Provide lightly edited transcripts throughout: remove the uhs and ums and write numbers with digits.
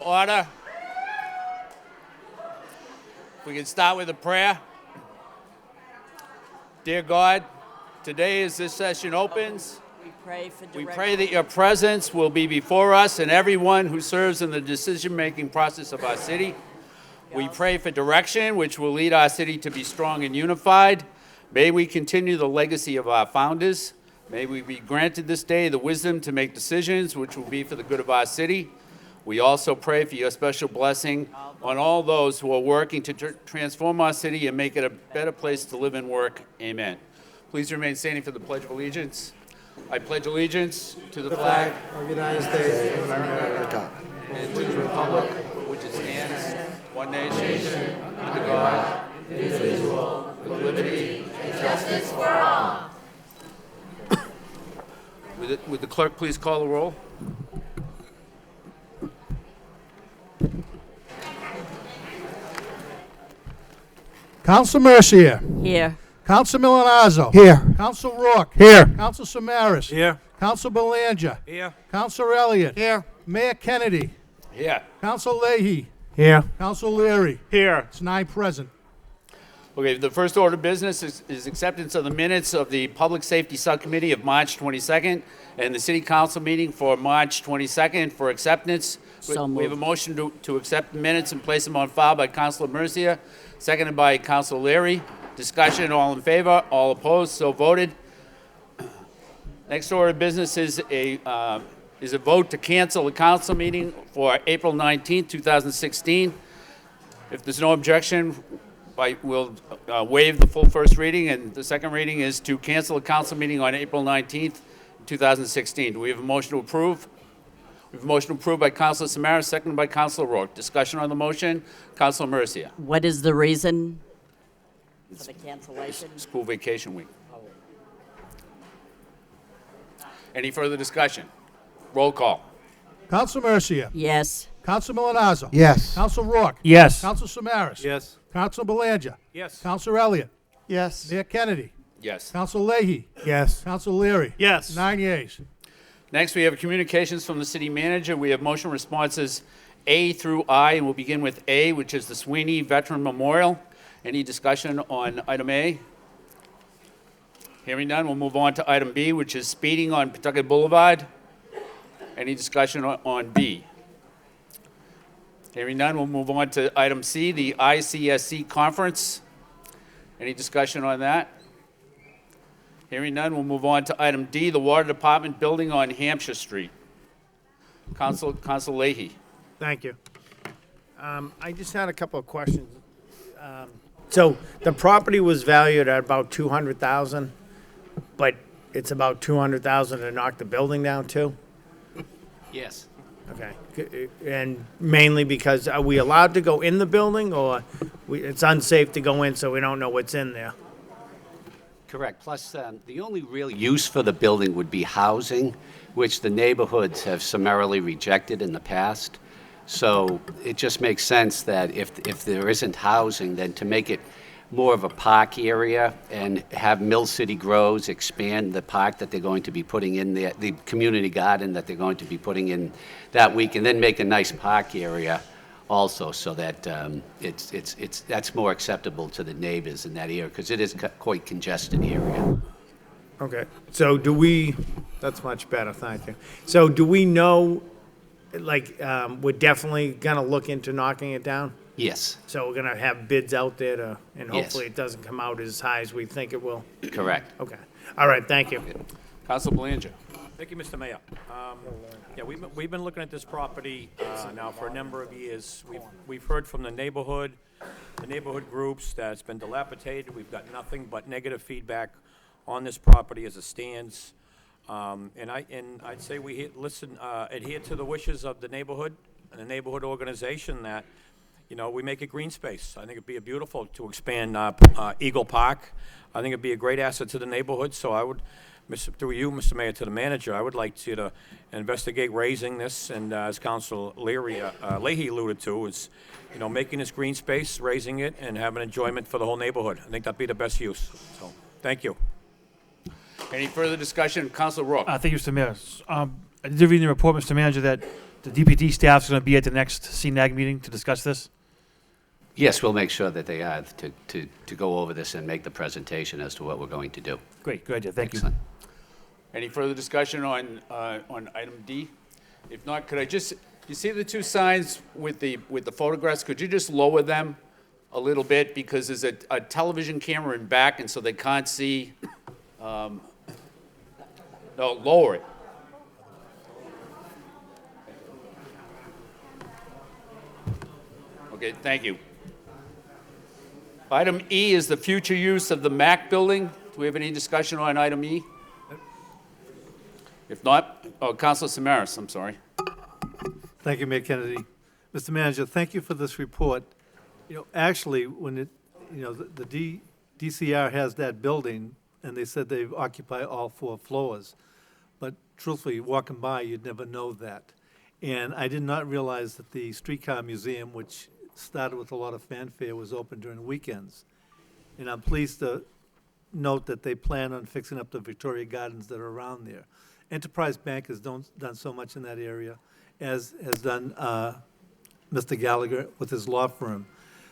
Order. We can start with a prayer. Dear God, today as this session opens, We pray for we direction. pray that your presence will be before us and everyone who serves in the decision-making process of our city. We pray for direction, which will lead our city to be strong and unified. May we continue the legacy of our founders. May we be granted this day the wisdom to make decisions which will be for the good of our city. We also pray for your special blessing on all those who are working to transform our city and make it a better place to live and work. Amen. Please remain standing for the Pledge of Allegiance. I pledge allegiance to the flag of the United States of America, and to the republic which stands, one nation, under God, indivisible, with liberty and justice for all. Would the clerk please call the roll? Counsel Mercier. Here. Counsel Milanazzo. Here. Counsel Rourke. Here. Counsel Samaras. Here. Counsel Belanger. Here. Counsel Elliott. Here. Mayor Kennedy. Here. Counsel Leahy. Here. Counsel Leary. Here. It's 9 present. Okay, the first order of business is acceptance of the minutes of the Public Safety Subcommittee of March 22nd and the City Council meeting for March 22nd for acceptance. So We have a moved. motion to accept the minutes and place them on file by Councilor Mercier, seconded by Councilor Leary. Discussion, all in favor, all opposed, so voted. Next order of business is a vote to cancel the council meeting for April 19th, 2016. If there's no objection, we'll waive the full first reading, and the second reading is to cancel the council meeting on April 19th, 2016. Do we have a motion to approve? We have a motion to approve by Councilor Samaras, seconded by Councilor Rourke. Discussion on the motion, Councilor Mercier. What is the reason for the cancellation? School vacation week. Any further discussion? Roll call. Counsel Mercier. Yes. Counsel Milanazzo. Yes. Counsel Rourke. Yes. Counsel Samaras. Yes. Counsel Belanger. Yes. Counsel Elliott. Yes. Mayor Kennedy. Yes. Counsel Leahy. Yes. Counsel Leary. Yes. 9 yeas. Next, we have communications from the city manager. We have motion responses A through I, and we'll begin with A, which is the Sweeney Veteran Memorial. Any discussion on item A? Hearing none, we'll move on to item B, which is speeding on Pawtucket Boulevard. Any discussion on B? Hearing none, we'll move on to item C, the ICSC conference. Any discussion on that? Hearing none, we'll move on to item D, the Water Department building on Hampshire Street. Council Leahy. Thank you. I just had a couple of questions. So the property was valued at about 200,000, but it's about 200,000 to knock the building down too? Yes. Okay. And mainly because, are we allowed to go in the building, or it's unsafe to go in so we don't know what's in there? Correct. Plus, the only real use for the building would be housing, which the neighborhoods have summarily rejected in the past. So it just makes sense that if there isn't housing, then to make it more of a park area and have Mill City Grows expand the park that they're going to be putting in there, the community garden that they're going to be putting in that week, and then make a nice park area also, so that that's more acceptable to the neighbors in that area, because it is quite congested area. Okay. So that's much better, thank you. So do we know, we're definitely gonna look into knocking it down? Yes, So we're gonna have bids out there and Yes. hopefully it doesn't come out as high as we think it will? correct. Okay. All right, thank you. Council Belanger. Thank you, Mr. Mayor. Yeah, we've been looking at this property now for a number of years. We've heard from the neighborhood groups that it's been dilapidated. We've got nothing but negative feedback on this property as it stands. And I'd say we adhere to the wishes of the neighborhood and the neighborhood organization that, we make it green space. I think it'd be beautiful to expand Eagle Park. I think it'd be a great asset to the neighborhood, so I would, through you, Mr. Mayor, to the manager, I would like you to investigate raising this, and as Council Leahy alluded to, is, making this green space, raising it, and having enjoyment for the whole neighborhood. I think that'd be the best use. So, thank you. Any further discussion? Council Rourke. Thank you, Mr. Mayor. I did read in the report, Mr. Manager, that the DPD staff's going to be at the next CNAG meeting to discuss this? Yes, we'll make sure that they are to go over this and make the presentation as to what we're going to do. Great, good idea, thank you. Excellent. Any further discussion on item D? If not, could I just, you see the two signs with the photographs? Could you just lower them a little bit? Because there's a television camera in back, and so they can't see. No, lower it. Okay, thank you. Item E is the future use of the MAC building. Do we have any discussion on item E? If not, Councilor Samaras, I'm sorry. Thank you, Mayor Kennedy. Mr. Manager, thank you for this report. You know, actually, when it, you know, the DCR has that building, and they said they occupy all 4 floors. But truthfully, walking by, you'd never know that. And I did not realize that the Streetcar Museum, which started with a lot of fanfare, was open during weekends. And I'm pleased to note that they plan on fixing up the Victoria Gardens that are around there. Enterprise Bank has done so much in that area, as has done Mr. Gallagher with his law firm.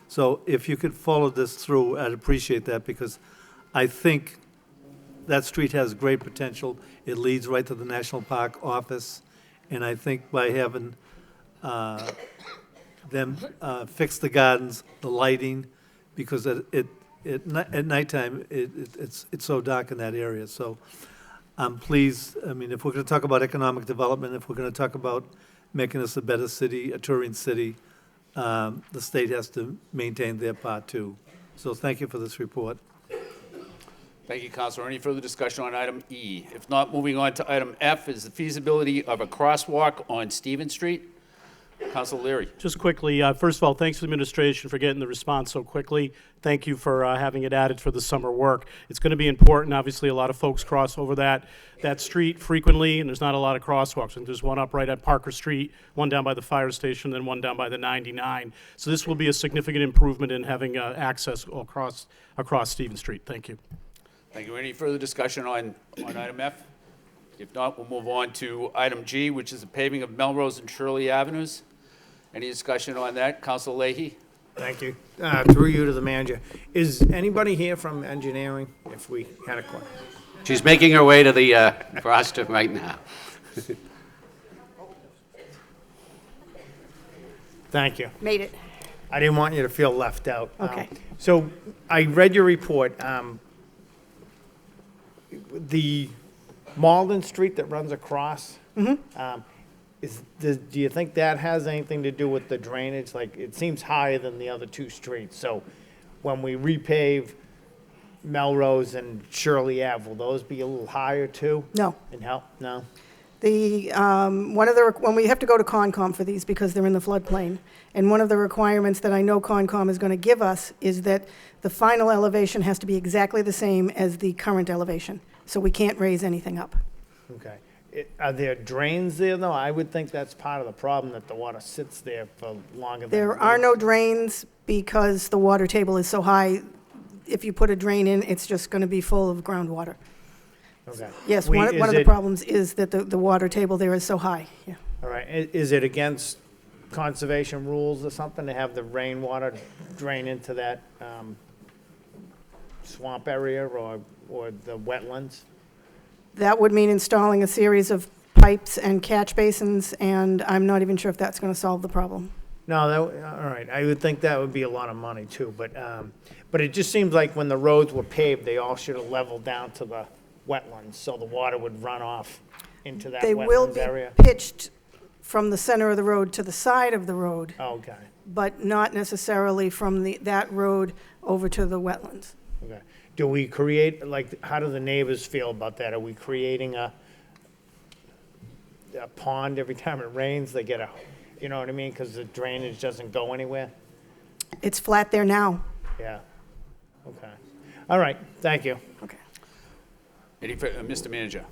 So if you could follow this through, I'd appreciate that, because I think that street has great potential. It leads right to the National Park office, and I think by having them fix the gardens, the lighting, because at nighttime, it's so dark in that area. So I'm pleased. I mean, if we're going to talk about economic development, if we're going to talk about making us a better city, a touring city, the state has to maintain their part too. So thank you for this report. Thank you, Councilor. Any further discussion on item E? If not, moving on to item F is the feasibility of a crosswalk on Stevens Street. Councilor Leary. Just quickly, first of all, thanks to the administration for getting the response so quickly. Thank you for having it added for the summer work. It's going to be important. Obviously, a lot of folks cross over that street frequently, and there's not a lot of crosswalks. And there's one up right at Parker Street, one down by the fire station, then one down by the 99. So this will be a significant improvement in having access across Stevens Street. Thank you. Thank you. Any further discussion on item F? If not, we'll move on to item G, which is the paving of Melrose and Shirley Avenues. Any discussion on that? Councilor Leahy? Thank you. Through you to the manager. Is anybody here from engineering, if we had a question? She's making her way to the roster right now. Thank you. Made it. I didn't want you to feel left out. Okay. So I read your report. The Malden Street that runs across, do you think that has anything to do with the drainage? Like, it seems higher than the other 2 streets. So when we repave Melrose and Shirley Ave, will those be a little higher too? No. And help? No? The, when we have to go to Concom for these because they're in the floodplain, and one of the requirements that I know Concom is going to give us is that the final elevation has to be exactly the same as the current elevation. So we can't raise anything up. Okay. Are there drains there, though? I would think that's part of the problem, that the water sits there for longer than... There are no drains because the water table is so high. If you put a drain in, it's just going to be full of groundwater. Okay. Yes, one of the problems is that the water table there is so high. Yeah. All right. Is it against conservation rules or something to have the rainwater drain into that swamp area or the wetlands? That would mean installing a series of pipes and catch basins, and I'm not even sure if that's going to solve the problem. No, all right. I would think that would be a lot of money too, but it just seems like when the roads were paved, they all should have leveled down to the wetlands, so the water would run off into that They will wetlands be area. pitched from the center of the road to the side of the road, Okay, but not necessarily from that road over to the wetlands. okay. Do we create, like, how do the neighbors feel about that? Are we creating a pond every time it rains? They get you know what I mean? Because the drainage doesn't go anywhere? It's flat there now. Yeah. Okay. All right, thank you. Okay. Mr. Manager.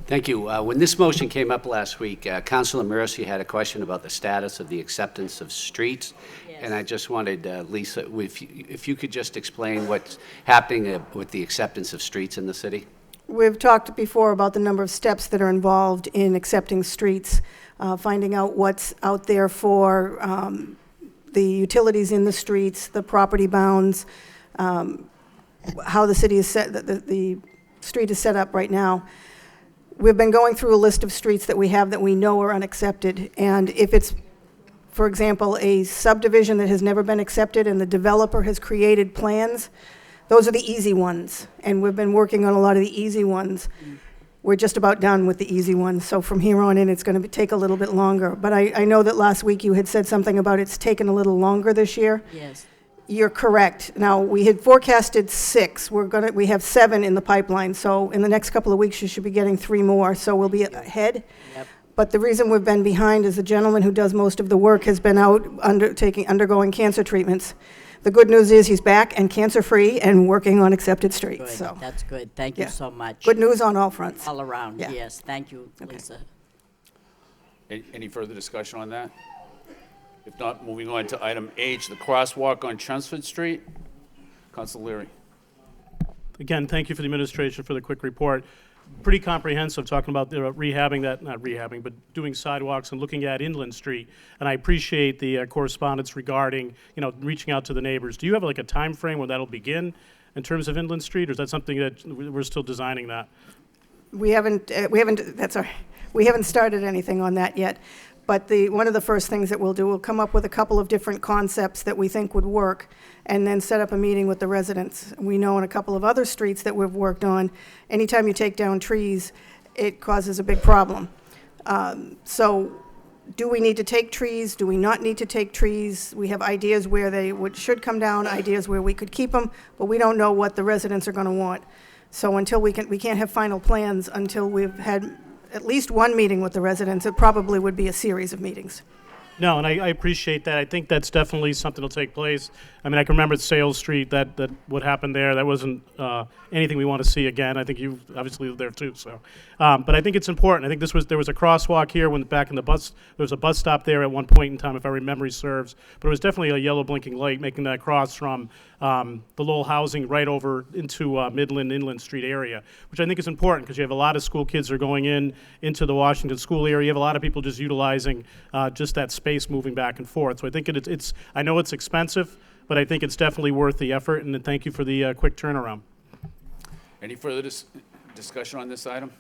Thank you. When this motion came up last week, Councilor Mercy had a question about the status of the acceptance of streets. Yes. And I just wanted, Lisa, if you could just explain what's happening with the acceptance of streets in the city? We've talked before about the number of steps that are involved in accepting streets, finding out what's out there for the utilities in the streets, the property bounds, how the city is set, the street is set up right now. We've been going through a list of streets that we have that we know are unaccepted, and if it's, for example, a subdivision that has never been accepted and the developer has created plans, those are the easy ones, and we've been working on a lot of the easy ones. We're just about done with the easy ones, so from here on in, it's going to take a little bit longer. But I know that last week you had said something about it's taken a little longer this year. Yes. You're correct. Now, we had forecasted 6. We have 7 in the pipeline, so in the next couple of weeks, you should be getting 3 more, so we'll be ahead. Yep. But the reason we've been behind is the gentleman who does most of the work has been out undergoing cancer treatments. The good news is he's back and cancer-free and working on accepted streets, Good. so. That's good. Thank Yeah. you so much. Good news on all fronts. All around, Yeah. yes. Thank you, Lisa. Any further discussion on that? If not, moving on to item H, the crosswalk on Chelmsford Street. Council Leary. Again, thank you for the administration for the quick report. Pretty comprehensive, talking about rehabbing that, not rehabbing, but doing sidewalks and looking at Inland Street. And I appreciate the correspondence regarding, reaching out to the neighbors. Do you have like a time frame when that'll begin in terms of Inland Street, or is that something that we're still designing that? We haven't started anything on that yet. But one of the first things that we'll do, we'll come up with a couple of different concepts that we think would work, and then set up a meeting with the residents. We know in a couple of other streets that we've worked on, anytime you take down trees, it causes a big problem. So do we need to take trees? Do we not need to take trees? We have ideas where they should come down, ideas where we could keep them, but we don't know what the residents are going to want. So until we can't have final plans until we've had at least one meeting with the residents. It probably would be a series of meetings. No, and I appreciate that. I think that's definitely something that'll take place. I mean, I can remember at Sales Street that what happened there. That wasn't anything we want to see again. I think you obviously lived there too. So, but I think it's important. I think there was a crosswalk here back in the bus. There was a bus stop there at one point in time, if our memory serves. But it was definitely a yellow blinking light making that cross from the Lowell housing right over into Midland Inland Street area, which I think is important because you have a lot of school kids are going into the Washington school area. You have a lot of people just utilizing just that space moving back and forth. So I think it's I know it's expensive, but I think it's definitely worth the effort, and thank you for the quick turnaround. Any further discussion on this item?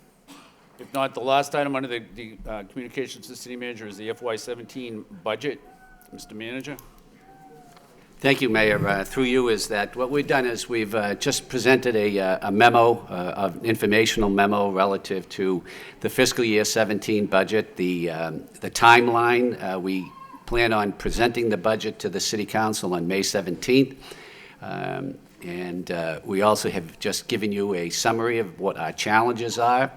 If not, the last item under the communications to the city manager is the FY17 budget. Mr. Manager? Thank you, Mayor. Through you is that what we've done is we've just presented a memo, an informational memo relative to the fiscal year 17 budget, the timeline. We plan on presenting the budget to the City Council on May 17th. And we also have just given you a summary of what our challenges are,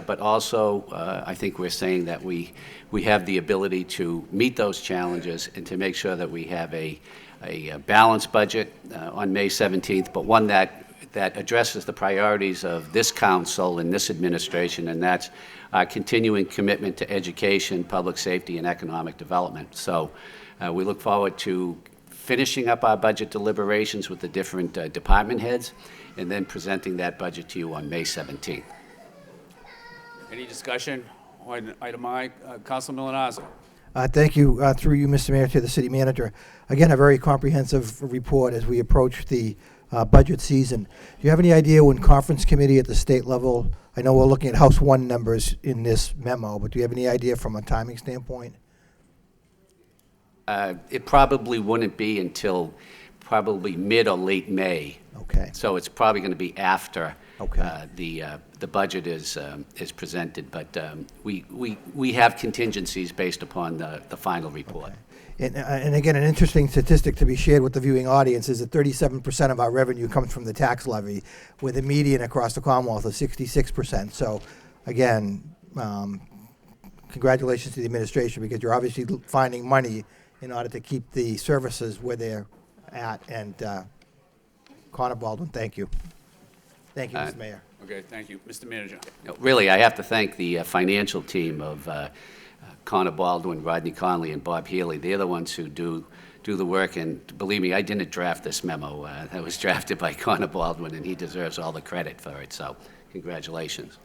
but also I think we're saying that we have the ability to meet those challenges and to make sure that we have a balanced budget on May 17th, but one that addresses the priorities of this council and this administration, and that's our continuing commitment to education, public safety, and economic development. So we look forward to finishing up our budget deliberations with the different department heads, and then presenting that budget to you on May 17th. Any discussion on item I? Council Milonazo. Thank you, through you, Mr. Mayor, to the city manager. Again, a very comprehensive report as we approach the budget season. Do you have any idea when conference committee at the state level, I know we're looking at House 1 numbers in this memo, but do you have any idea from a timing standpoint? It probably wouldn't be until probably mid or late May. Okay. So it's probably going to be after Okay. the budget is presented, but we have contingencies based upon the final report. And again, an interesting statistic to be shared with the viewing audience is that 37% of our revenue comes from the tax levy, with a median across the Commonwealth of 66%. So, again, congratulations to the administration, because you're obviously finding money in order to keep the services where they're at. And Connor Baldwin, thank you. Thank you, Mr. Mayor. Okay, thank you. Mr. Manager. No, really, I have to thank the financial team of Connor Baldwin, Rodney Conley, and Bob Healy. They're the ones who do the work, and believe me, I didn't draft this memo. That was drafted by Connor Baldwin, and he deserves all the credit for it. So congratulations.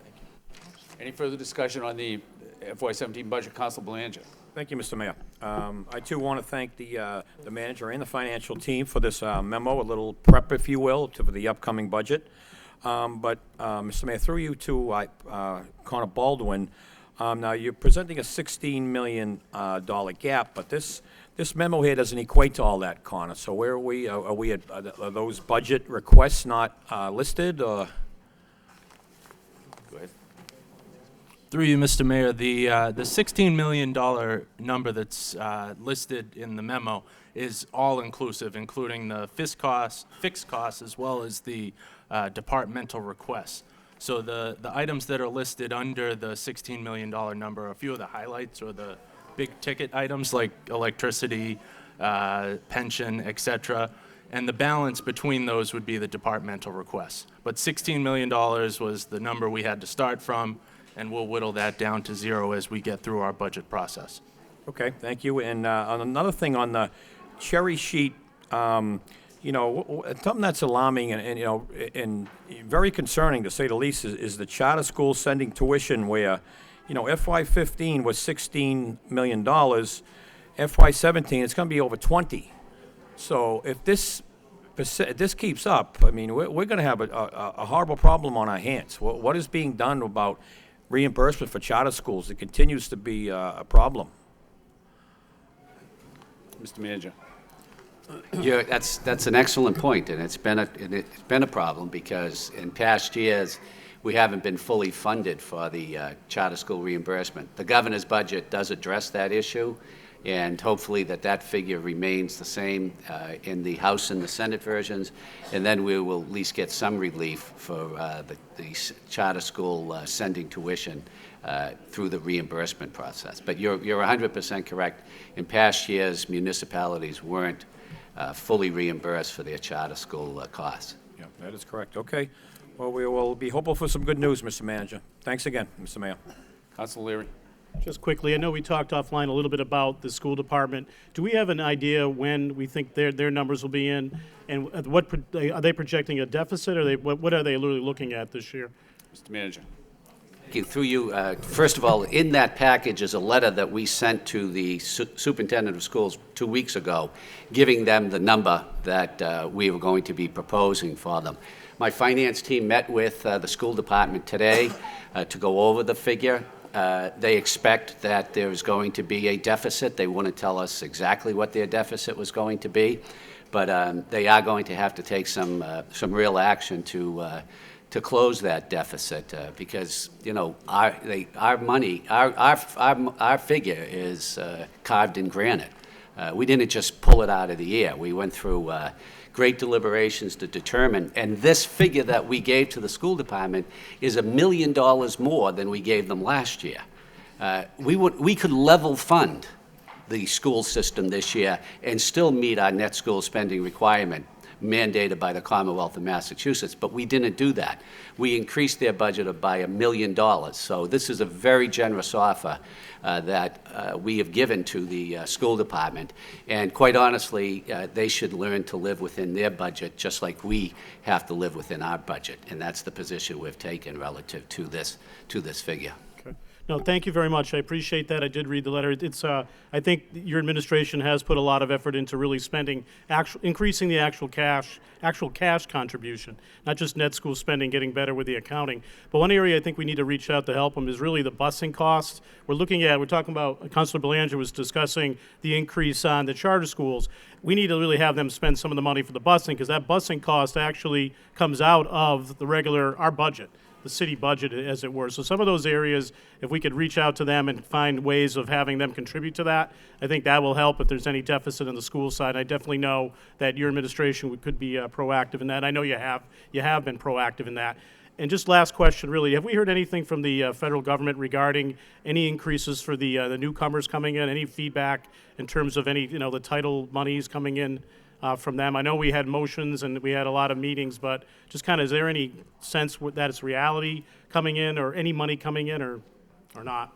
Any further discussion on the FY17 budget? Council Belanger. Thank you, Mr. Mayor. I too want to thank the manager and the financial team for this memo, a little prep, if you will, for the upcoming budget. Mr. Mayor, through you to Connor Baldwin, now you're presenting a $16 million gap, but this memo here doesn't equate to all that, Connor. So where are we? Are those budget requests not listed, or? Go ahead. Through you, Mr. Mayor, the $16 million number that's listed in the memo is all-inclusive, including the fixed costs as well as the departmental requests. So the items that are listed under the $16 million number are a few of the highlights or the big-ticket items like electricity, pension, et cetera. And the balance between those would be the departmental requests. But $16 million was the number we had to start from, and we'll whittle that down to zero as we get through our budget process. Okay, thank you. And on another thing, on the cherry sheet, you know, something that's alarming and you know, and very concerning to say the least is the charter school sending tuition where, you know, FY15 was $16 million, FY17 it's going to be over 20. So if this keeps up, I mean, we're going to have a horrible problem on our hands. What is being done about reimbursement for charter schools? It continues to be a problem. Mr. Manager. Yeah, that's an excellent point, and it's been a problem because in past years we haven't been fully funded for the charter school reimbursement. The governor's budget does address that issue, and hopefully that figure remains the same in the House and the Senate versions, and then we will at least get some relief for the charter school sending tuition through the reimbursement process. But you're 100% correct. In past years, municipalities weren't fully reimbursed for their charter school costs. Yeah, that is correct. Okay. Well, we will be hopeful for some good news, Mr. Manager. Thanks again, Mr. Mayor. Council Leary. Just quickly, I know we talked offline a little bit about the school department. Do we have an idea when we think their numbers will be in? And what are they projecting, a deficit, or what are they really looking at this year? Mr. Manager. Thank you. Through you, first of all, in that package is a letter that we sent to the superintendent of schools 2 weeks ago, giving them the number that we were going to be proposing for them. My finance team met with the school department today to go over the figure. They expect that there's going to be a deficit. They wouldn't tell us exactly what their deficit was going to be, but they are going to have to take some real action to close that deficit because, you know, our figure is carved in granite. We didn't just pull it out of the air. We went through great deliberations to determine, and this figure that we gave to the school department is $1 million more than we gave them last year. We could level fund the school system this year and still meet our net school spending requirement mandated by the Commonwealth of Massachusetts, but we didn't do that. We increased their budget by $1 million. So this is a very generous offer that we have given to the school department. And quite honestly, they should learn to live within their budget just like we have to live within our budget. And that's the position we've taken relative to this figure. No, thank you very much. I appreciate that. I did read the letter. It's, I think your administration has put a lot of effort into really spending, increasing the actual cash contribution, not just net school spending, getting better with the accounting. But one area I think we need to reach out to help them is really the busing costs. We're talking about, Councilor Belanger was discussing the increase on the charter schools. We need to really have them spend some of the money for the busing because that busing cost actually comes out of our budget. The city budget, as it were. So some of those areas, if we could reach out to them and find ways of having them contribute to that, I think that will help if there's any deficit on the school side. I definitely know that your administration could be proactive in that. I know you have been proactive in that. And just last question, really, have we heard anything from the federal government regarding any increases for the newcomers coming in? Any feedback in terms of any, the title monies coming in? From them. I know we had motions and we had a lot of meetings, but just kind of, is there any sense that it's reality coming in or any money coming in or not?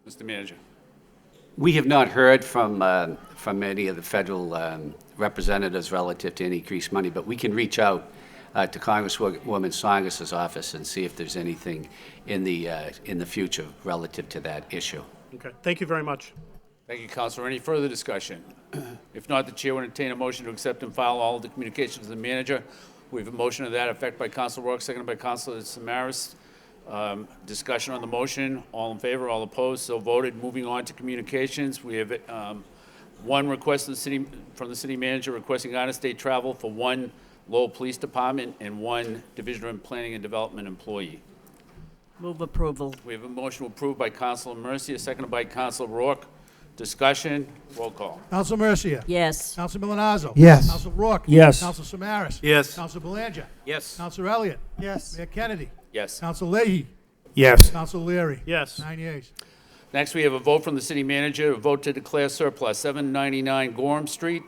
Mr. Manager. We have not heard from any of the federal representatives relative to any increased money, but we can reach out to Congresswoman Songers's office and see if there's anything in the future relative to that issue. Okay, thank you very much. Thank you, Counselor. Any further discussion? If not, the chair will entertain a motion to accept and file all of the communications of the manager. We have a motion to that effect by Counselor Rourke, seconded by Counselor Samaras. Discussion on the motion. All in favor, all opposed, so voted. Moving on to communications, we have one request from the city manager requesting out-of-state travel for one Lowell Police Department and one Division of Planning and Development employee. Move approval. We have a motion approved by Counselor Mercia, seconded by Counselor Rourke. Discussion, roll call. Council Mercia. Yes. Council Milonazo. Yes. Council Rourke. Yes. Council Samaras. Yes. Council Belanger. Yes. Council Elliott. Yes. Mayor Kennedy. Yes. Council Leahy. Yes. Council Leary. Yes. 9 yeas. Next, we have a vote from the city manager, a vote to declare surplus 799 Gorham Street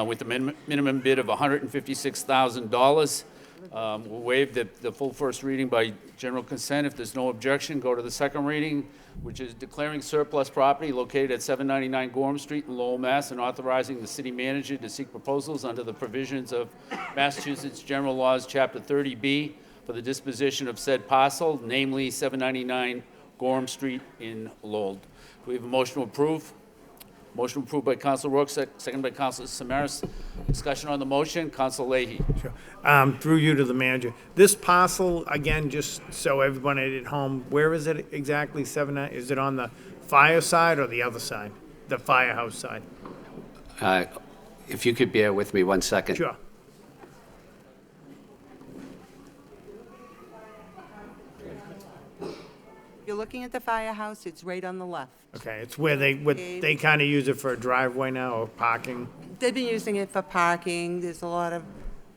with a minimum bid of $156,000. We'll waive the full first reading by general consent. If there's no objection, go to the second reading, which is declaring surplus property located at 799 Gorham Street in Lowell, Mass., and authorizing the city manager to seek proposals under the provisions of Massachusetts General Laws, Chapter 30B, for the disposition of said parcel, namely 799 Gorham Street in Lowell. Do we have a motion to approve? Motion approved by Council Rourke, seconded by Council Samaras. Discussion on the motion, Council Leahy. Sure. Through you to the manager. This parcel, again, just so everybody at home, where is it exactly? Is it on the fire side or the other side? The firehouse side? If you could bear with me 1 second. Sure. You're looking at the firehouse, it's right on the left. Okay, it's where they kind of use it for a driveway now or parking? They've been using it for parking, there's a lot of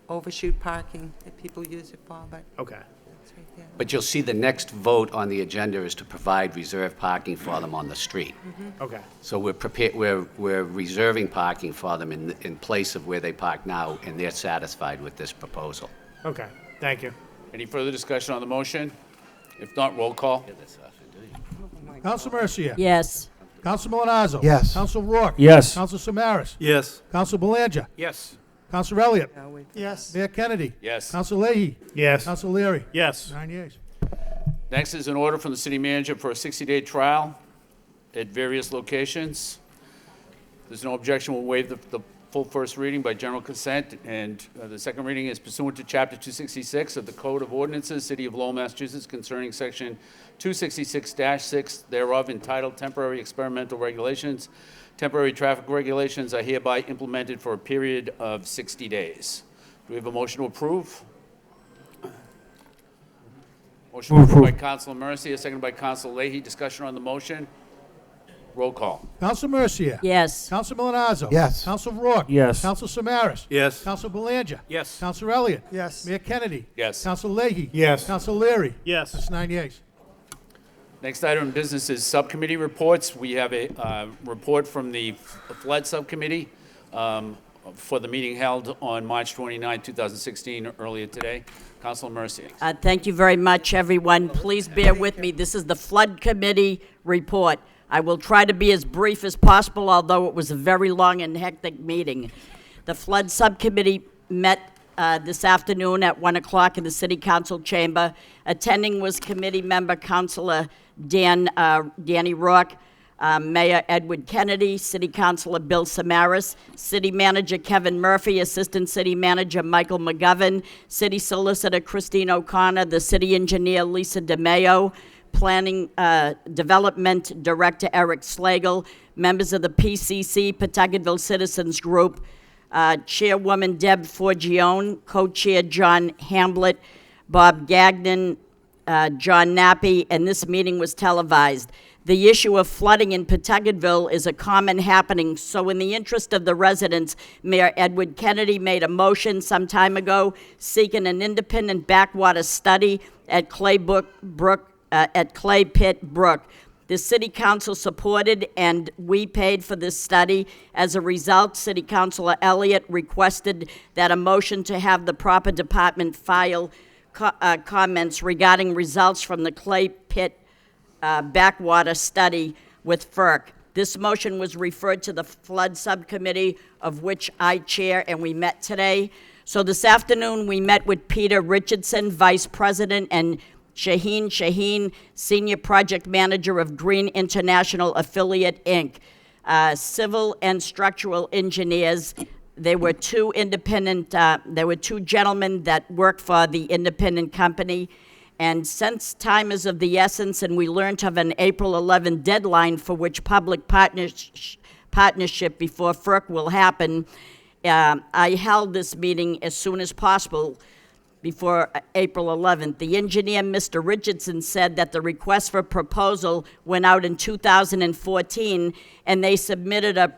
overshoot parking that people use it for, but Okay. it's right there. But you'll see the next vote on the agenda is to provide reserved parking for them on the street. Okay. So we're reserving parking for them in place of where they park now, and they're satisfied with this proposal. Okay, thank you. Any further discussion on the motion? If not, roll call. Council Mercia. Yes. Council Milonazo. Yes. Council Rourke. Yes. Council Samaras. Yes. Council Belanger. Yes. Council Elliott. Yes. Mayor Kennedy. Yes. Council Leahy. Yes. Council Leary. Yes. 9 yeas. Next is an order from the city manager for a 60-day trial at various locations. There's no objection, we'll waive the full first reading by general consent, and the second reading is pursuant to Chapter 266 of the Code of Ordinances, City of Lowell, Massachusetts, concerning Section 266-6 thereof, entitled Temporary Experimental Regulations. Temporary traffic regulations are hereby implemented for a period of 60 days. Do we have a motion to approve? Motion approved by Councilor Mercia, seconded by Councilor Leahy. Discussion on the motion. Roll call. Council Mercia. Yes. Council Milonazo. Yes. Council Rourke. Yes. Council Samaras. Yes. Council Belanger. Yes. Council Elliott. Yes. Mayor Kennedy. Yes. Council Leahy. Yes. Council Leary. Yes. That's 9 yeas. Next item of business is subcommittee reports. We have a report from the Flood Subcommittee for the meeting held on March 29, 2016, earlier today. Councilor Mercia. Thank you very much, everyone. Please bear with me. This is the Flood Committee report. I will try to be as brief as possible, although it was a very long and hectic meeting. The Flood Subcommittee met this afternoon at 1 o'clock in the City Council chamber. Attending was committee member Councilor Danny Rourke, Mayor Edward Kennedy, City Councilor Bill Samaras, City Manager Kevin Murphy, Assistant City Manager Michael McGovern, City Solicitor Christine O'Connor, the City Engineer Lisa DeMayo, Planning Development Director Eric Slagle, members of the PCC, Pawtucketville Citizens Group, Chairwoman Deb Forgione, Co-Chair John Hamblett, Bob Gagnon, John Nappy, and this meeting was televised. The issue of flooding in Pawtucketville is a common happening, so in the interest of the residents, Mayor Edward Kennedy made a motion some time ago seeking an independent backwater study at Clay Pit Brook. The City Council supported and we paid for this study. As a result, City Councilor Elliott requested that a motion to have the proper department file comments regarding results from the Clay Pit backwater study with FERC. This motion was referred to the Flood Subcommittee, of which I chair, and we met today. So this afternoon, we met with Peter Richardson, Vice President, and Shaheen, Senior Project Manager of Green International Affiliate, Inc., civil and structural engineers. There were two gentlemen that work for the independent company. And since time is of the essence, and we learned of an April 11 deadline for which public partnership before FERC will happen, I held this meeting as soon as possible before April 11th. The engineer, Mr. Richardson, said that the request for proposal went out in 2014, and they submitted a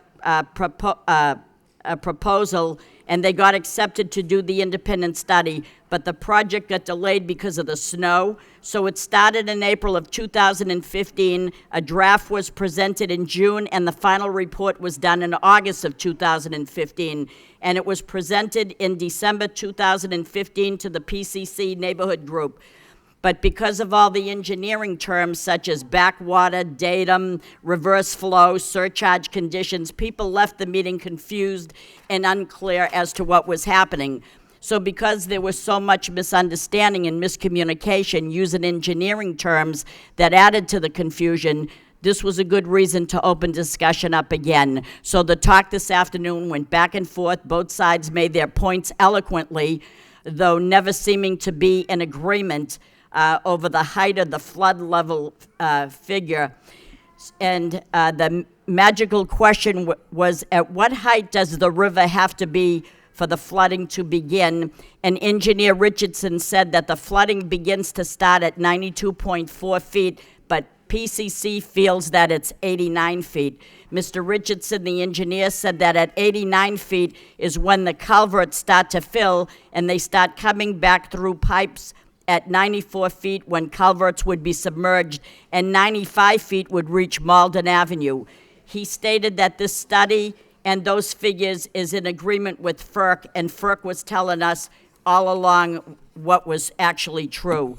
proposal, and they got accepted to do the independent study, but the project got delayed because of the snow. So it started in April of 2015, a draft was presented in June, and the final report was done in August of 2015. And it was presented in December 2015 to the PCC neighborhood group. But because of all the engineering terms such as backwater, datum, reverse flow, surcharge conditions, people left the meeting confused and unclear as to what was happening. So because there was so much misunderstanding and miscommunication using engineering terms that added to the confusion, this was a good reason to open discussion up again. So the talk this afternoon went back and forth. Both sides made their points eloquently, though never seeming to be in agreement over the height of the flood level figure. And the magical question was, at what height does the river have to be for the flooding to begin? And Engineer Richardson said that the flooding begins to start at 92.4 feet, but PCC feels that it's 89 feet. Mr. Richardson, the engineer, said that at 89 feet is when the culverts start to fill and they start coming back through pipes at 94 feet when culverts would be submerged, and 95 feet would reach Malden Avenue. He stated that this study and those figures is in agreement with FERC, and FERC was telling us all along what was actually true.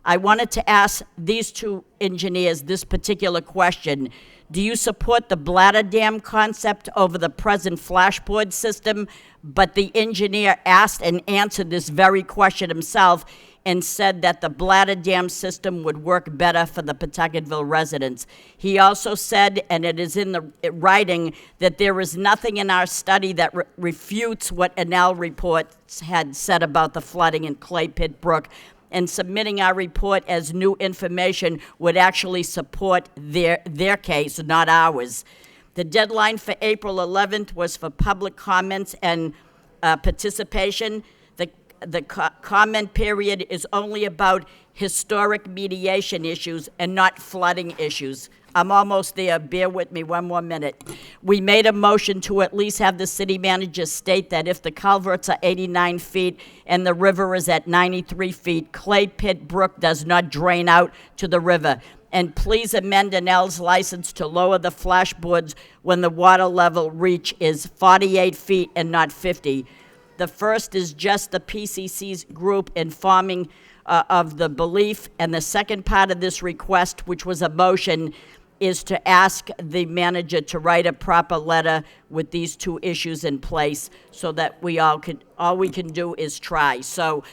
I wanted to ask these two engineers this particular question. Do you support the bladder dam concept over the present flashboard system? But the engineer asked and answered this very question himself and said that the bladder dam system would work better for the Pawtucketville residents. He also said, and it is in the writing, that there is nothing in our study that refutes what Enel reports had said about the flooding in Clay Pit Brook, and submitting our report as new information would actually support their case, not ours. The deadline for April 11th was for public comments and participation. The comment period is only about historic mediation issues and not flooding issues. I'm almost there. Bear with me 1 more minute. We made a motion to at least have the city manager state that if the culverts are 89 feet and the river is at 93 feet, Clay Pit Brook does not drain out to the river. And please amend Enel's license to lower the flashboards when the water level reach is 48 feet and not 50. The first is just the PCC's group informing of the belief, and the second part of this request, which was a motion, is to ask the manager to write a proper letter with these two issues in place so that all we can do is try. So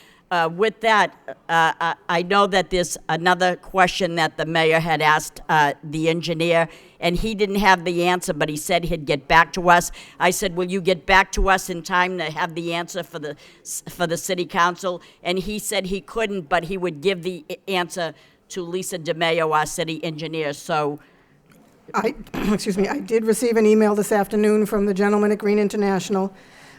with that, I know that there's another question that the mayor had asked the engineer, and he didn't have the answer, but he said he'd get back to us. I said, will you get back to us in time to have the answer for the city council? And he said he couldn't, but he would give the answer to Lisa DeMayo, our city engineer. So Excuse me, I did receive an email this afternoon from the gentleman at Green International.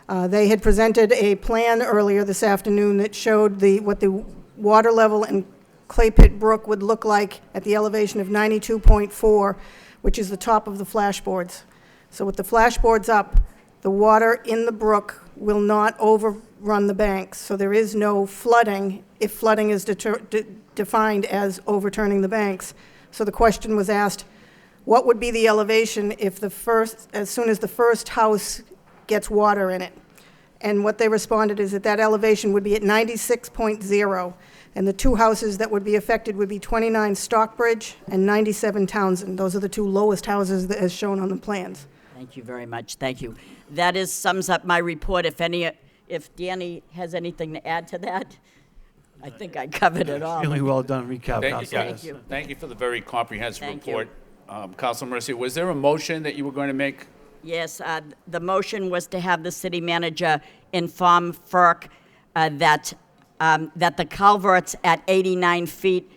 They had presented a plan earlier this afternoon that showed what the water level in Clay Pit Brook would look like at the elevation of 92.4, which is the top of the flashboards. So with the flashboards up, the water in the brook will not overrun the banks. So there is no flooding if flooding is defined as overturning the banks. So the question was asked, what would be the elevation if as soon as the first house gets water in it? And what they responded is that elevation would be at 96.0, and the two houses that would be affected would be 29 Stockbridge and 97 Townsend. Those are the two lowest houses as shown on the plans. thank you very much. Thank you. That sums up my report. If if Danny has anything to add to that, I think I covered it all. Extremely well done recap, Thank you, Councilor. Thank you. Thank you for the very comprehensive Thank you. report. Councilor Mercia, was there a motion that you were going to make? Yes, the motion was to have the city manager inform FERC that the culvert's at 89 feet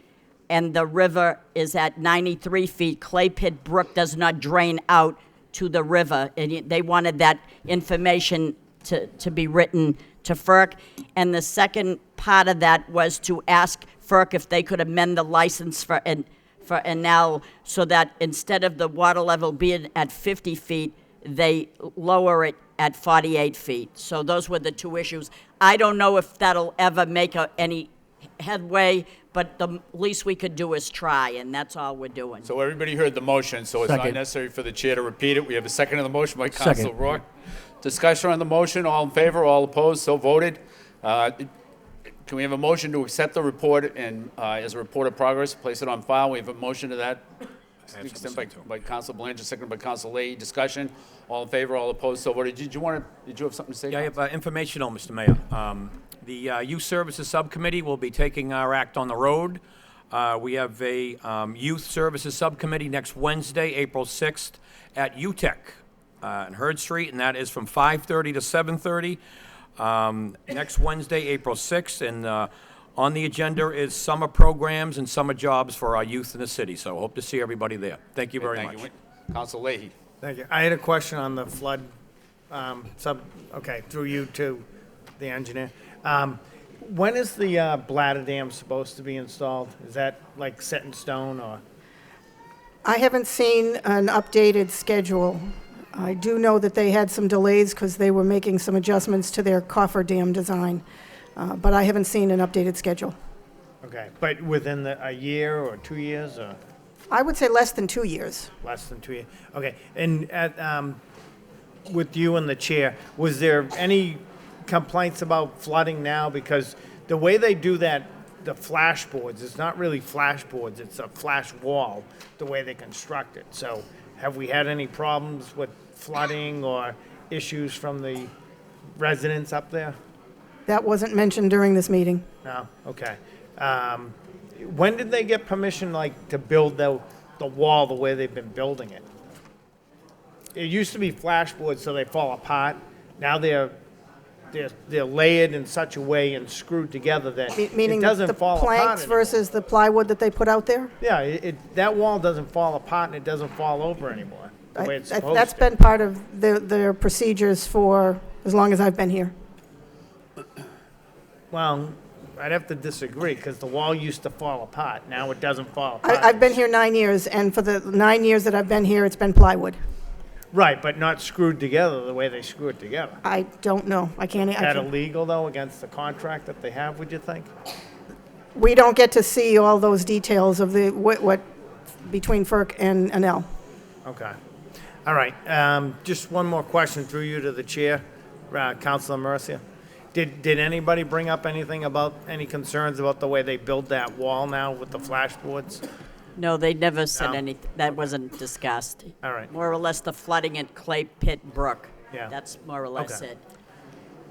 and the river is at 93 feet. Clay Pit Brook does not drain out to the river. And they wanted that information to be written to FERC. And the second part of that was to ask FERC if they could amend the license for NL so that instead of the water level being at 50 feet, they lower it at 48 feet. So those were the two issues. I don't know if that'll ever make any headway, but the least we could do is try, and that's all we're doing. So everybody heard the motion, so it's not Second. necessary for the chair to repeat it. We have a second on the motion by Second. Councilor Rourke. Discussion on the motion, all in favor, all opposed, so voted. Can we have a motion to accept the report and, as a report of progress, place it on file? We have a motion to that. Extended by Councilor Belanger, seconded by Councilor Leahy. Discussion, all in favor, all opposed, so voted. Did you have something to say? Yeah, I have informational, Mr. Mayor. The Youth Services Subcommittee will be taking our act on the road. We have a Youth Services Subcommittee next Wednesday, April 6th, at UTEC on Hurd Street, and that is from 5:30 to 7:30. Next Wednesday, April 6th, and on the agenda is summer programs and summer jobs for our youth in the city. So hope to see everybody there. Thank you very much. Councilor Leahy. Thank you. I had a question on the flood, through you to the engineer. When is the bladder dam supposed to be installed? Is that like set in stone or? I haven't seen an updated schedule. I do know that they had some delays because they were making some adjustments to their cofferdam design, but I haven't seen an updated schedule. Okay, but within a year or 2 years or I would say less than 2 years. less than 2 years? Okay, and with you and the chair, was there any complaints about flooding now? Because the way they do that, the flash boards, it's not really flash boards, it's a flash wall, the way they construct it. So have we had any problems with flooding or issues from the residents up there? That wasn't mentioned during this meeting. No? Okay. When did they get permission, like, to build the wall the way they've been building it? It used to be flash boards so they fall apart. Now they're layered in such a way and screwed together that Meaning it doesn't the fall apart planks anymore. versus the plywood that they put out there? Yeah, that wall doesn't fall apart and it doesn't fall over anymore, the way it's supposed That's to. been part of their procedures for as long as I've been here. Well, I'd have to disagree, because the wall used to fall apart. Now it doesn't fall apart. I've been here 9 years, and for the 9 years that I've been here, it's been plywood. Right, but not screwed together the way they screw it together. I don't know. Is that illegal, though, against the contract that they have, would you think? We don't get to see all those details of what between FERC and NL. Okay. All right. Just one more question through you to the chair, Councilor Mercia. Did anybody bring up anything about any concerns about the way they build that wall now with the flashboards? No, they never said No? anything. That wasn't discussed. All right. More or less the flooding at Clay Pit Brook. Yeah. That's more or less Okay. it.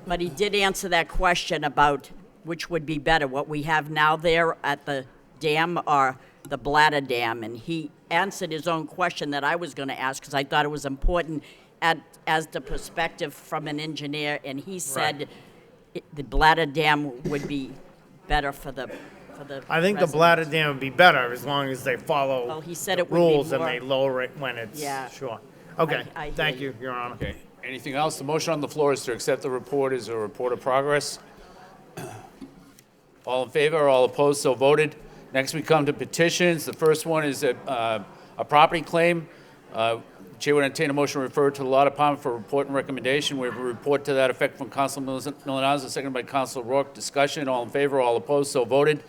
But he did answer that question about which would be better, what we have now there at the dam or the bladder dam. And he answered his own question that I was going to ask because I thought it was important as the perspective from an engineer. And he said the bladder dam would be better for the I think the residents. bladder dam would be better as long as they follow Well, he said it would be rules and more- they lower it when it's Yeah. sure. Okay, I hear thank you. you, Your Honor. Okay. Anything else? The motion on the floor is to accept the report as a report of progress. All in favor, all opposed, so voted. Next, we come to petitions. The first one is a property claim. Chair would entertain a motion to refer to the Law Department for report and recommendation. We have a report to that effect from Councilor Milonazo, seconded by Councilor Rourke. Discussion, all in favor, all opposed, so voted.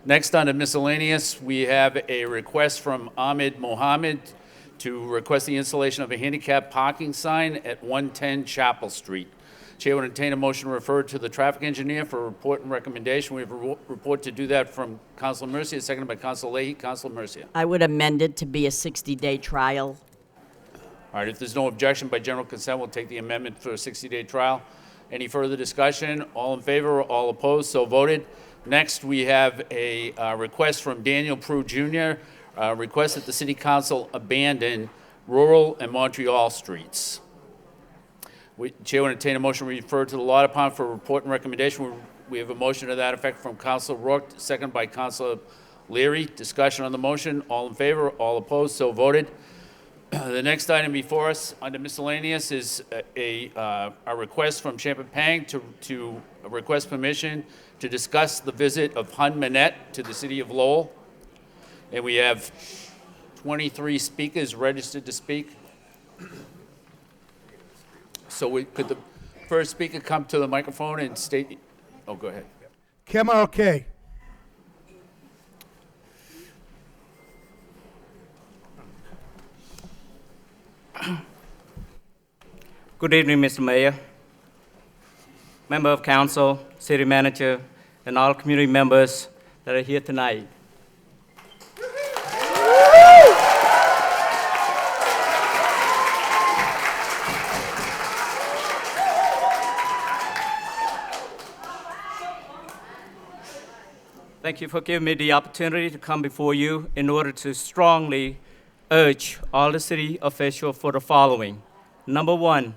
Next, under miscellaneous, we have a request from Ahmed Mohammed to request the installation of a handicap parking sign at 110 Chapel Street. Chair would entertain a motion to refer to the traffic engineer for report and recommendation. We have a report to do that from Councilor Mercia, seconded by Councilor Leahy. Councilor Mercia. I would amend it to be a 60-day trial. All right, if there's no objection by general consent, we'll take the amendment for a 60-day trial. Any further discussion? All in favor, all opposed, so voted. Next, we have a request from Daniel Prue Jr., request that the City Council abandon Rural and Montreal streets. Chair will entertain a motion to refer to the Law Department for report and recommendation. We have a motion to that effect from Councilor Rourke, second by Councilor Leary. Discussion on the motion. All in favor, all opposed, so voted. The next item before us under miscellaneous is a request from Champagne to request permission to discuss the visit of Hun Manette to the city of Lowell. And we have 23 speakers registered to speak. So could the first speaker come to the microphone and state, oh, go ahead. Camera okay. Good evening, Mr. Mayor, member of council, city manager, and all community members that are here tonight. Thank you for giving me the opportunity to come before you in order to strongly urge all the city officials for the following. Number one,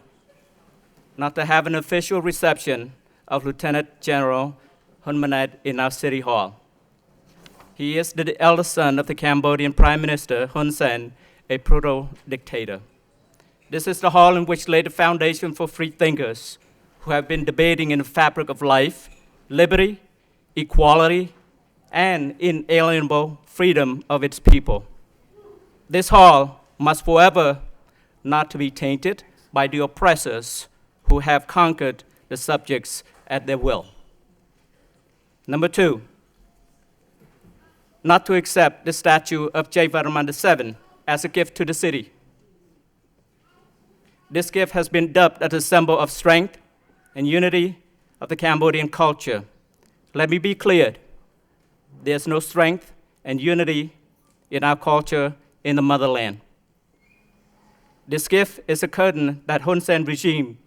not to have an official reception of Lieutenant General Hun Manet in our city hall. He is the eldest son of the Cambodian Prime Minister Hun Sen, a proto-dictator. This is the hall in which laid the foundation for free thinkers who have been debating in the fabric of life, liberty, equality, and inalienable freedom of its people. This hall must forever not to be tainted by the oppressors who have conquered the subjects at their will. Number two, not to accept the statue of Jayavaraman VII as a gift to the city. This gift has been dubbed as a symbol of strength and unity of the Cambodian culture. Let me be clear. There's no strength and unity in our culture in the motherland. This gift is a curtain that Hun Sen regime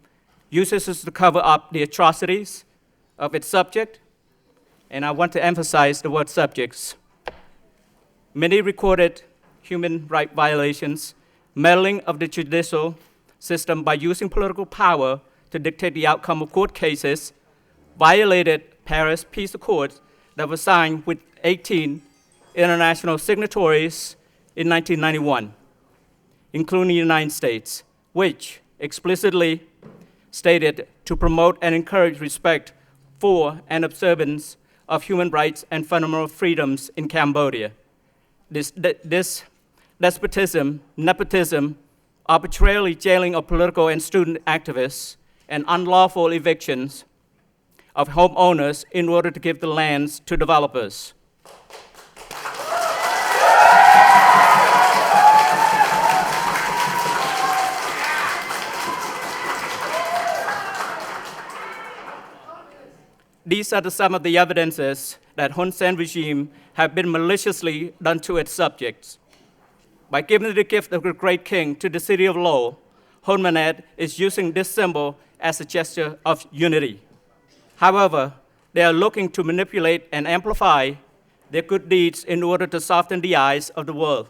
uses to cover up the atrocities of its subject, and I want to emphasize the word subjects. Many recorded human rights violations, meddling of the judicial system by using political power to dictate the outcome of court cases, violated Paris Peace Accords that was signed with 18 international signatories in 1991, including the United States, which explicitly stated to promote and encourage respect for and observance of human rights and fundamental freedoms in Cambodia. This despotism, nepotism, arbitrarily jailing of political and student activists, and unlawful evictions of homeowners in order to give the lands to developers. These are some of the evidences that Hun Sen regime have been maliciously done to its subjects. By giving the gift of the great king to the city of Lowell, Hun Manet is using this symbol as a gesture of unity. However, they are looking to manipulate and amplify their good deeds in order to soften the eyes of the world.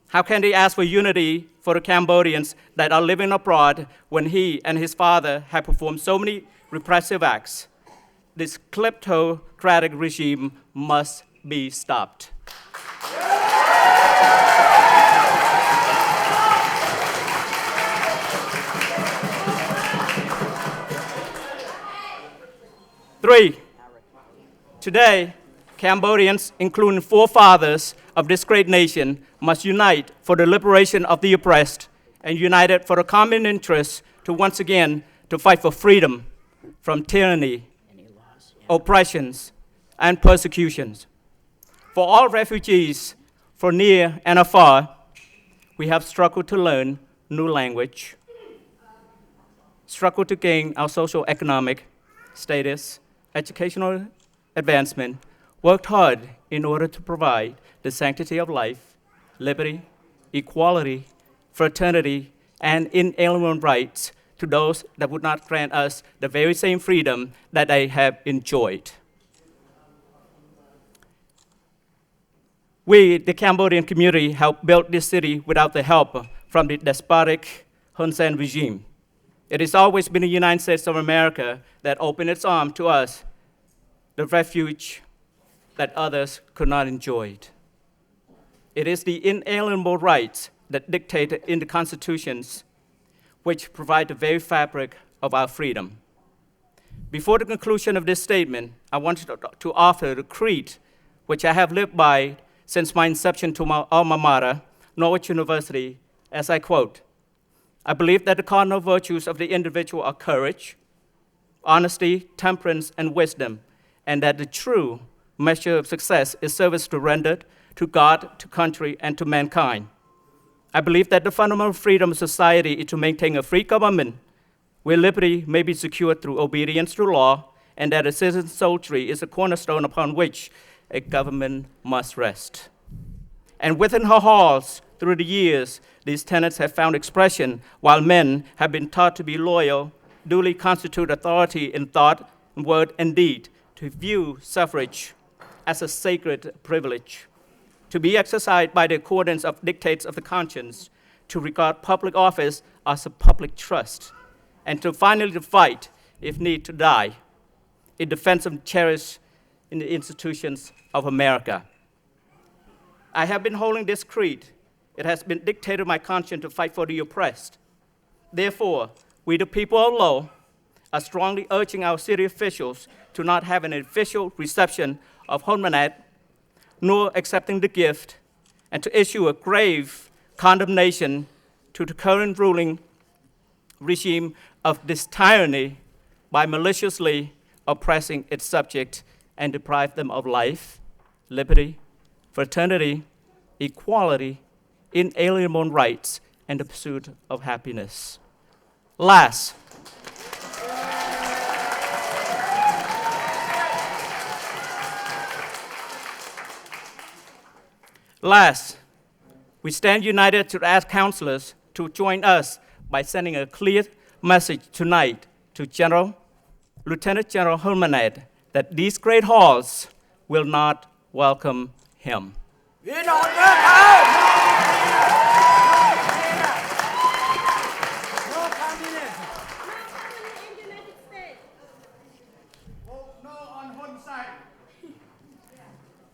How can they ask for unity for the Cambodians that are living abroad when he and his father have performed so many repressive acts? This kleptocratic regime must be stopped. Three, today, Cambodians, including forefathers of this great nation, must unite for the liberation of the oppressed and united for the common interest to once again to fight for freedom from tyranny, oppressions, and persecutions. For all refugees from near and afar, we have struggled to learn new language, struggled to gain our social economic status, educational advancement, worked hard in order to provide the sanctity of life, liberty, equality, fraternity, and inalienable rights to those that would not grant us the very same freedom that they have enjoyed. We, the Cambodian community, helped build this city without the help from the despotic Hun Sen regime. It has always been the United States of America that opened its arms to us, the refuge that others could not enjoy. It is the inalienable rights that dictate in the constitutions which provide the very fabric of our freedom. Before the conclusion of this statement, I want to offer the creed which I have lived by since my inception to my alma mater, Norwich University, as I quote, "I believe that the cardinal virtues of the individual are courage, honesty, temperance, and wisdom, and that the true measure of success is service rendered to God, to country, and to mankind. I believe that the fundamental freedom of society is to maintain a free government where liberty may be secured through obedience to law, and that a citizen's soldiery is a cornerstone upon which a government must rest." And within her halls, through the years, these tenets have found expression, while men have been taught to be loyal, duly constitute authority in thought, word, and deed, to view suffrage as a sacred privilege, to be exercised by the accordance of dictates of the conscience, to regard public office as a public trust, and to finally to fight, if need to die, in defense of cherished in the institutions of America. I have been holding this creed. It has been dictated my conscience to fight for the oppressed. Therefore, we the people of Lowell are strongly urging our city officials to not have an official reception of Honmanat, nor accepting the gift, and to issue a grave condemnation to the current ruling regime of this tyranny by maliciously oppressing its subject and deprive them of life, liberty, fraternity, equality, inalienable rights, and the pursuit of happiness. Last, we stand united to ask councilors to join us by sending a clear message tonight to Lieutenant General Hermanad that these great halls will not welcome him.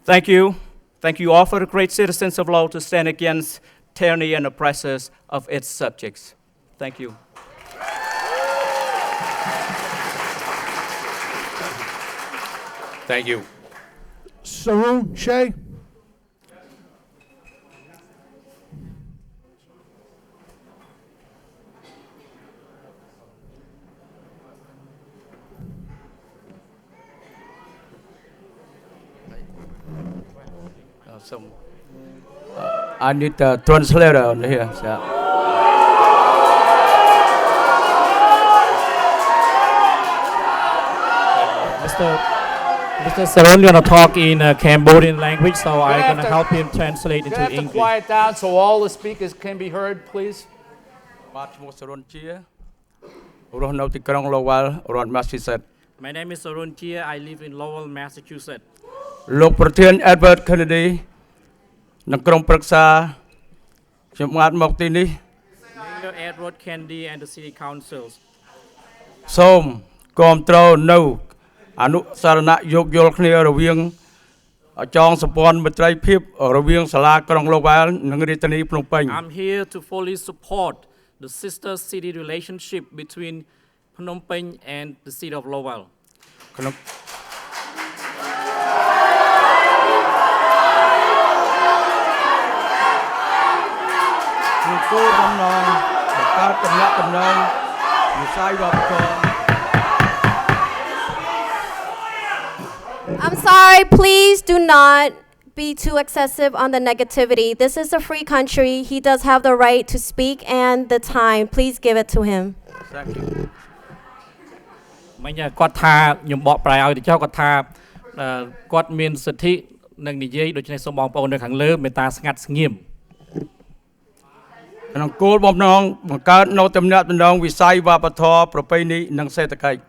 Thank you. Thank you all for the great citizens of Lowell to stand against tyranny and oppressors of its subjects. Thank you. Thank you. Saroon Shay. I need a translator on here. So. Mr. Saron gonna talk in Cambodian language, so I'm gonna help him translate You into have to English. quiet down so all the speakers can be heard, please. My name is Saron Chia. I live in Lowell, Massachusetts. លោកប្រធាន Edward Kennedy និងក្រុមប្រឹក្សាខ្ញុំបានមកទីនេះ Mayor Edward Kennedy and the city councils សូមគាំទ្រនៅអនុសារណៈយោគយល់គ្នារវាងចងសម្ព័ន្ធមិត្តភាពរវាងសាលាក្រុង Lowell និងរាជធានីភ្នំពេញ I'm here to fully support the sister city relationship between Phnom Penh and the city of Lowell ក្នុង គោលបំណងបង្កើតទំនាក់ទំនងវិស័យវប្បធម៌ I'm sorry, please do not be too excessive on the negativity. This is a free country. He does have the right to speak and the time. Please give it to him. Thank you. មិញគាត់ថាខ្ញុំបកប្រែឲ្យទៅចុះគាត់ថាគាត់មានសិទ្ធិនឹងនិយាយដូច្នេះសូមបងប្អូននៅខាងលើមេត្តាស្ងាត់ស្ងៀម ក្នុងគោលបំណងបង្កើតនូវទំនាក់ទំនងវិស័យវប្បធម៌ប្រពៃណីនិងសេដ្ឋកិច្ច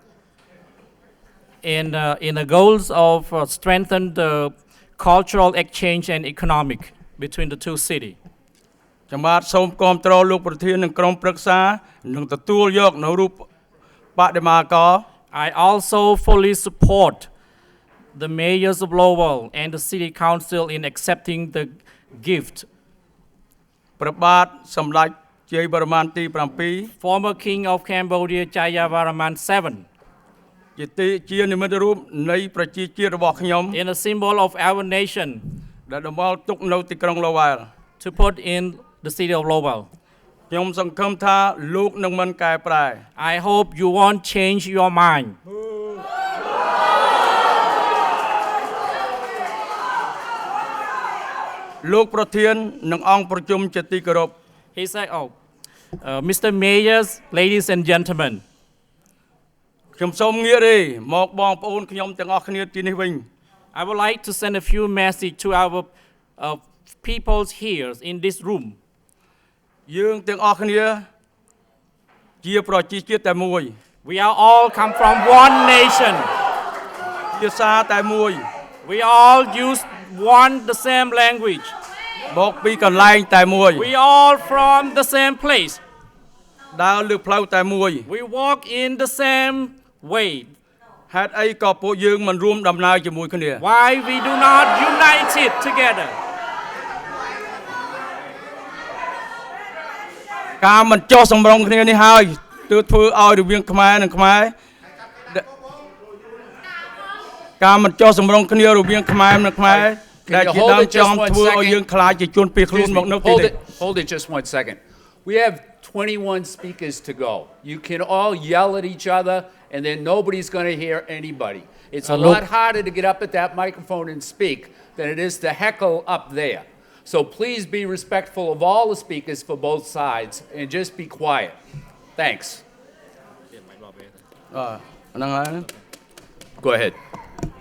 in the goals of strengthen the cultural exchange and economic between the two cities. ខ្ញុំបាទសូមគាំទ្រលោកប្រធាននិងក្រុមប្រឹក្សានឹងទទួលយកនៅរូបបដិមាករ I also fully support the mayors of Lowell and the city council in accepting the gift. ព្រះបាទសម្ដេចជ័យវរ្ម័នទី Former King of Cambodia Jayavaraman VII. ជានិមិត្តរូបនៃប្រជាជាតិរបស់ខ្ញុំ In a symbol of our nation. ដែលតម្រូវទុកនៅទីក្រុង Lowell. To put in the city of Lowell. ខ្ញុំសង្ឃឹមថាលោកនឹងមិនកែប្រែ I hope you won't change your mind. លោកប្រធាននិងអង្គប្រជុំជាទីគោរព He said, Mr. Mayors, ladies and gentlemen. ខ្ញុំសូមងាកទេមកបងប្អូនខ្ញុំទាំងអស់គ្នាទីនេះវិញ I would like to send a few messages to our people here in this room. យើងទាំងអស់គ្នាជាប្រជាជាតិតែមួយ We are all come from one nation. ភាសាតែមួយ We all use the same language. មកពីកន្លែងតែមួយ We all from the same place. ដើរលើផ្លូវតែមួយ We walk in the same way. ហេតុអីក៏ពួកយើងមិនរួមដំណើរជាមួយគ្នា Why we do not unite it together? ការមិនចោះសម្រុងគ្នានេះហើយទើបធ្វើឲ្យរវាងខ្មែរនិងខ្មែរការមិនចោះសម្រុងគ្នារវាងខ្មែរនិងខ្មែរដែលជាដើមចំធ្វើឲ្យយើងខ្លាចជាជនភៀសខ្លួនមកនៅទីនេះ Hold it just 1 second. We have 21 speakers to go. You can all yell at each other and then nobody's going to hear anybody. It's a lot harder to get up at that microphone and speak than it is to heckle up there. So please be respectful of all the speakers for both sides and just be quiet. Thanks. Go ahead.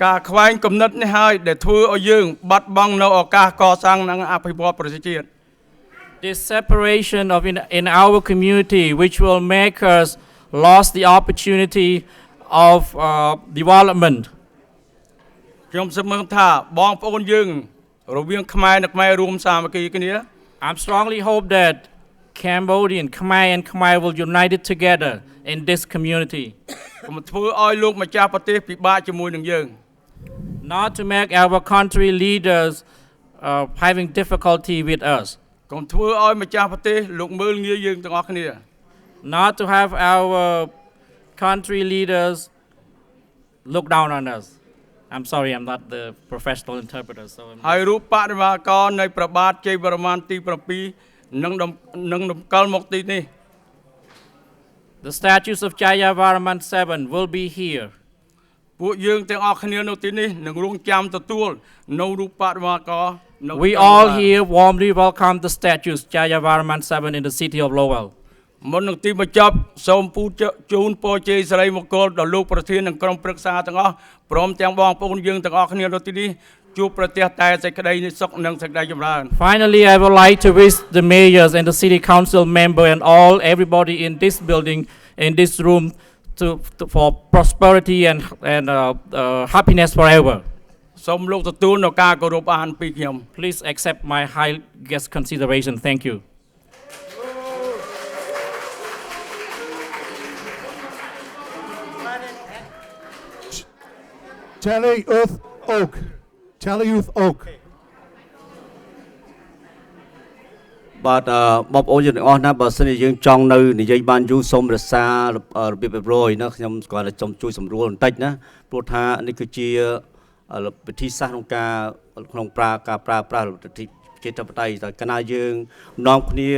ការខ្វែងគំនិតនេះហើយដែលធ្វើឲ្យយើងបាត់បង់នៅឱកាសកសាងនិងអភិវឌ្ឍប្រជាជាតិ This separation of in our community which will make us lost the opportunity of development. ខ្ញុំសង្ឃឹមថាបងប្អូនយើងរវាងខ្មែរនិងខ្មែររួមសាមគ្គីគ្នា I'm strongly hope that Cambodian, Khmer and Khmer will unite it together in this community. កុំធ្វើឲ្យលោកម្ចាស់ប្រទេសពិបាកជាមួយនឹងយើង Not to make our country leaders having difficulty with us. កុំធ្វើឲ្យម្ចាស់ប្រទេសលោកមើលងាយយើងទាំងអស់គ្នា Not to have our country leaders look down on us. I'm sorry, I'm not the professional interpreter. So ហើយរូបបដិមាករនៃព្រះបាទជ័យវរ្ម័នទី7នឹងតម្កល់មកទីនេះ The statues of Jayavaraman VII will be here. ពួកយើងទាំងអស់គ្នានៅទីនេះនឹងរងចាំទទួលនៅរូបបដិមាករ We all here warmly welcome the statues Jayavaraman VII in the city of Lowell. មុននឹងទីបញ្ចប់សូមពូជូនពរជ័យសិរីមង្គលដល់លោកប្រធាននិងក្រុមប្រឹក្សាទាំងអស់ព្រមទាំងបងប្អូនយើងទាំងអស់គ្នានៅទីនេះជួបប្រទះតែសេចក្តីសុខនិងសេចក្តីចម្រើន Finally, I would like to wish the mayors and the city council member and everybody in this building, in this room, for prosperity and happiness forever. សូមលោកទទួលនៅការគោរពអានពីខ្ញុំ Please accept my high guest consideration. Thank you. Telly-youth Oak. Telly-youth Oak. បាទបងប្អូនយើងទាំងអស់ណាបើសិនជាយើងចង់នៅនិយាយបានយូរសូមរក្សារបៀបរៀបរយណាខ្ញុំស្គាល់តែសូមជួយសម្រួលបន្តិចណាព្រោះថានេះគឺជាវិធីសាស្ត្រក្នុងការប្រើប្រាស់លទ្ធិជាធិបតេយ្យតែកាលណាយើងនាំគ្នា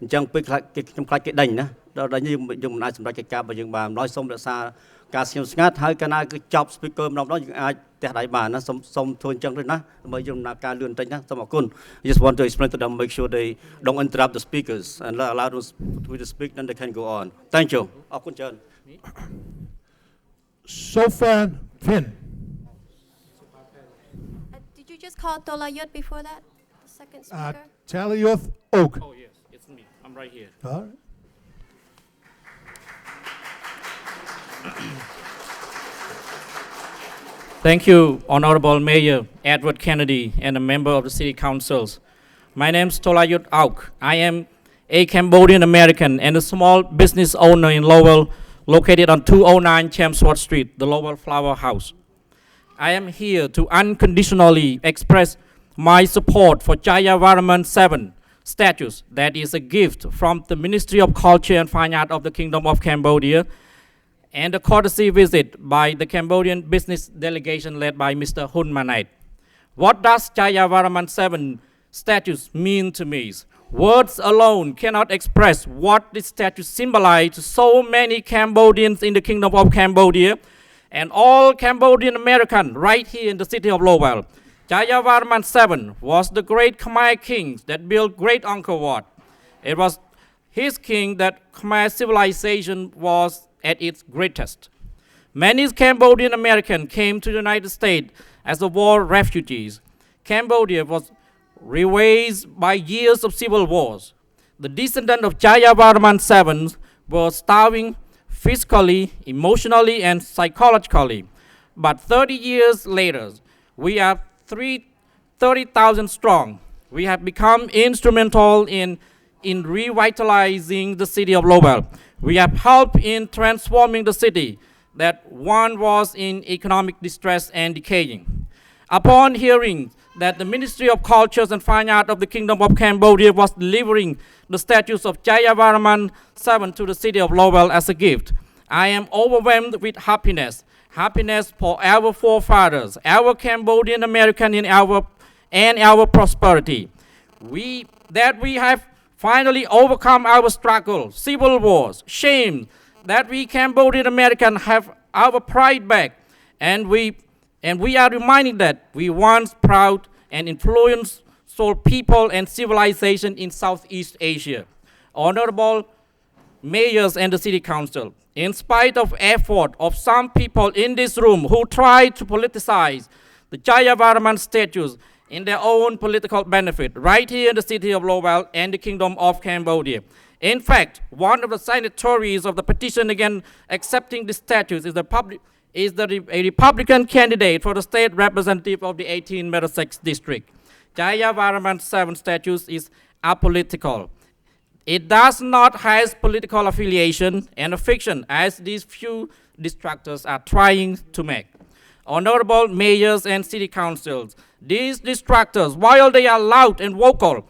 អញ្ចឹងពេលខ្ញុំខ្លាចគេដេញណាដល់យើងមិនអាចសម្រេចកិច្ចការរបស់យើងបានម្ល៉េះសូមរក្សាការស្ងៀមស្ងាត់ហើយកាលណាគឺចប់ speaker ម្ដងយើងអាចផ្ទះដៃបានណាសូមធ្វើអញ្ចឹងด้วยណាដើម្បីយើងដំណើរការលឿនបន្តិចណាសូមអរគុណ I just want to explain to them make sure they don't interrupt the speakers and allow them to speak then they can go on thank you អរគុណច្រើន Sofan Phin. Did you just call Tolayut before that? The second speaker? Telly-youth Oak. Oh yes, it's is me. I'm right here. All right. Thank you, Honorable Mayor Edward Kennedy and a member of the City Councils. My name is Tolayut Auk. I am a Cambodian American and a small business owner in Lowell, located on 209 Chelmsford Street, the Lowell Flower House. I am here to unconditionally express my support for Jayavarman 7 statues that is a gift from the Ministry of Culture and Fine Art of the Kingdom of Cambodia and a courtesy visit by the Cambodian business delegation led by Mr. Hun Manait. What does Jayavarman 7 statues mean to me? Words alone cannot express what this statue symbolizes to so many Cambodians in the Kingdom of Cambodia and all Cambodian Americans right here in the city of Lowell. Jayavarman 7 was the great Khmer king that built Great Angkor Wat. It was his king that Khmer civilization was at its greatest. Many Cambodian Americans came to the United States as the war refugees. Cambodia was ravaged by years of civil wars. The descendants of Jayavarman 7 were starving physically, emotionally, and psychologically. But 30 years later, we are 30,000 strong. We have become instrumental in revitalizing the city of Lowell. We have helped in transforming the city that one was in economic distress and decaying. Upon hearing that the Ministry of Cultures and Fine Art of the Kingdom of Cambodia was delivering the statues of Jayavarman 7 to the city of Lowell as a gift, I am overwhelmed with happiness. Happiness for our forefathers, our Cambodian American and our prosperity. We have finally overcome our struggle, civil wars, shame, that we Cambodian Americans have our pride back, and we are reminded that we once proud and influential people and civilization in Southeast Asia. Honorable mayors and the city council, in spite of effort of some people in this room who try to politicize the Jayavarman statues in their own political benefit, right here in the city of Lowell and the Kingdom of Cambodia. In fact, one of the signatories of the petition against accepting the statues is a Republican candidate for the state representative of the 18 Middlesex district. Jayavarman 7 statues is apolitical. It does not have political affiliation and affection as these few distractors are trying to make. Honorable mayors and city councils, these distractors, while they are loud and vocal,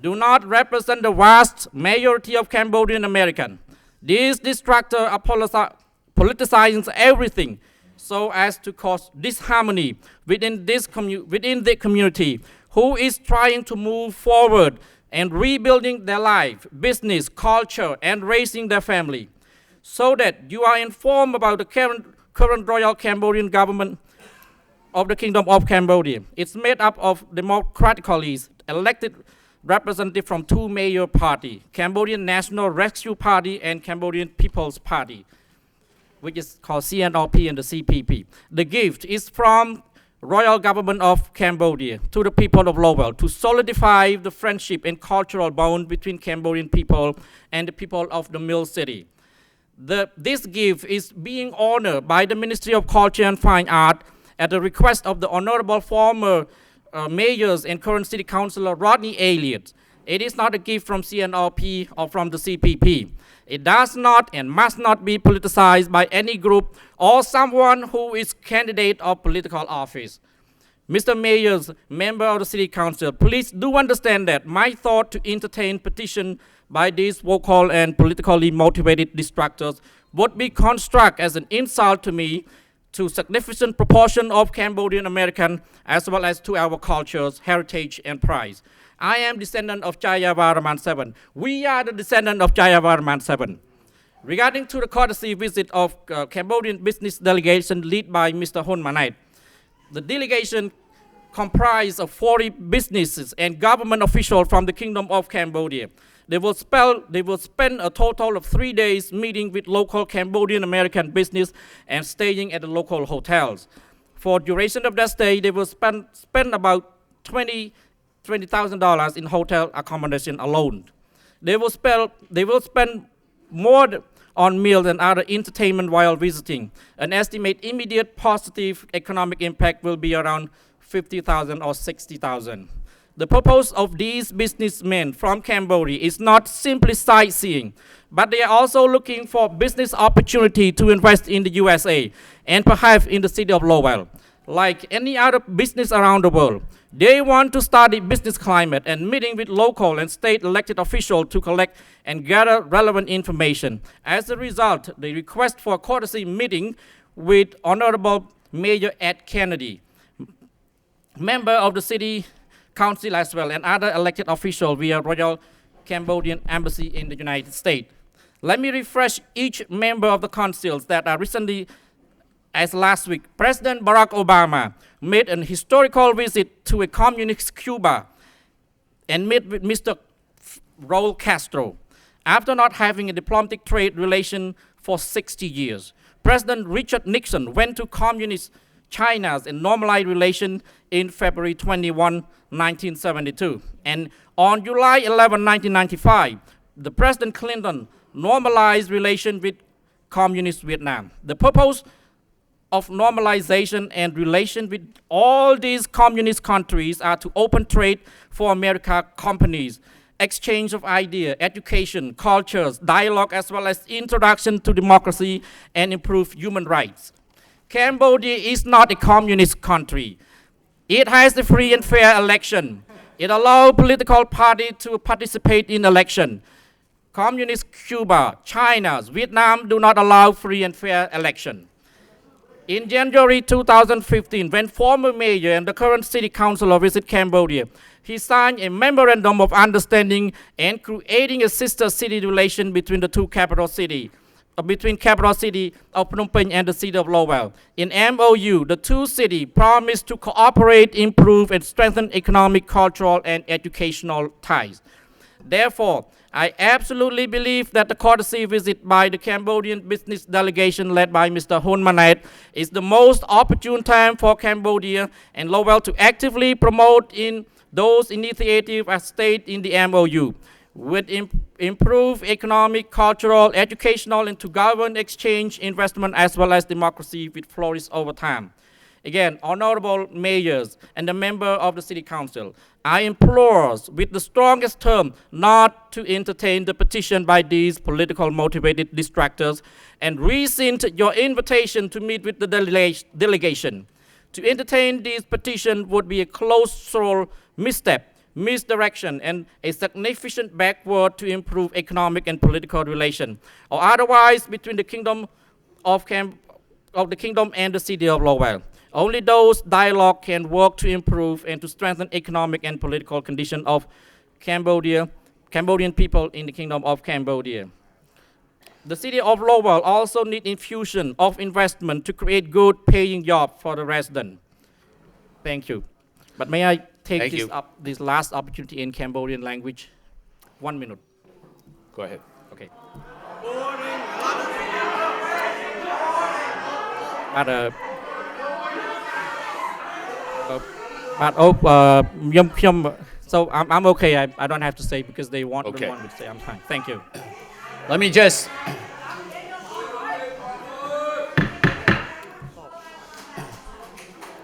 do not represent the vast majority of Cambodian Americans. These distractors are politicizing everything so as to cause disharmony within the community who is trying to move forward and rebuilding their life, business, culture, and raising their family. So that you are informed about the current Royal Cambodian government of the Kingdom of Cambodia. It's made up of democratically elected representatives from two major parties, Cambodian National Rescue Party and Cambodian People's Party, which is called CNRP and the CPP. The gift is from Royal Government of Cambodia to the people of Lowell to solidify the friendship and cultural bond between Cambodian people and the people of the Mill City. This gift is being honored by the Ministry of Culture and Fine Art at the request of the Honorable former mayors and current City Councilor Rodney Elliott. It is not a gift from CNRP or from the CPP. It does not and must not be politicized by any group or someone who is candidate of political office. Mr. Mayors, member of the City Council, please do understand that my thought to entertain petition by these vocal and politically motivated distractors would be construed as an insult to me, to significant proportion of Cambodian American, as well as to our cultures, heritage, and pride. I am descendant of Jayavarman 7. We are the descendant of Jayavarman 7. Regarding to the courtesy visit of Cambodian business delegation led by Mr. Hun Manait, the delegation comprised of 40 businesses and government officials from the Kingdom of Cambodia. They will spend a total of 3 days meeting with local Cambodian American business and staying at the local hotels. For duration of that stay, they will spend about $20,000 in hotel accommodation alone. They will spend more on meals and other entertainment while visiting. An estimated immediate positive economic impact will be around 50,000 or 60,000. The purpose of these businessmen from Cambodia is not simply sightseeing, but they are also looking for business opportunity to invest in the USA and perhaps in the city of Lowell. Like any other business around the world, they want to study business climate and meeting with local and state elected officials to collect and gather relevant information. As a result, they request for a courtesy meeting with Honorable Mayor Ed Kennedy, member of the City Council as well, and other elected officials via Royal Cambodian Embassy in the United States. Let me refresh each member of the councils that are recently, as last week, President Barack Obama made an historical visit to a communist Cuba and met with Mr. Raul Castro. After not having a diplomatic trade relation for 60 years, President Richard Nixon went to communist China's and normalized relation in February 21, 1972. And on July 11, 1995, the President Clinton normalized relation with communist Vietnam. The purpose of normalization and relation with all these communist countries are to open trade for America companies, exchange of idea, education, cultures, dialogue, as well as introduction to democracy and improve human rights. Cambodia is not a communist country. It has a free and fair election. It allows political parties to participate in election. Communist Cuba, China, Vietnam do not allow free and fair election. In January 2015, when former mayor and the current city councilor visit Cambodia, he signed a memorandum of understanding and creating a sister city relation between the two capital cities. Between capital city of Phnom Penh and the city of Lowell. In MOU, the two cities promised to cooperate, improve, and strengthen economic, cultural, and educational ties. Therefore, I absolutely believe that the courtesy visit by the Cambodian business delegation led by Mr. Hun Manet is the most opportune time for Cambodia and Lowell to actively promote in those initiatives as stated in the MOU. With improve economic, cultural, educational, and to govern exchange, investment, as well as democracy will flourish over time. Again, honorable mayors and the member of the city council, I implore with the strongest term not to entertain the petition by these political motivated distractors and rescind your invitation to meet with the delegation. To entertain these petitions would be a colossal misstep, misdirection, and a significant backward to improve economic and political relations, or otherwise between the kingdom of the kingdom and the city of Lowell. Only those dialogue can work to improve and to strengthen economic and political condition of Cambodian people in the kingdom of Cambodia. The city of Lowell also need infusion of investment to create good paying jobs for the residents. Thank you. But may I take this last opportunity in Cambodian language? 1 minute. Go ahead. Okay. So I'm okay. I don't have to say because they want me to say. I'm fine. Thank you. Let me just...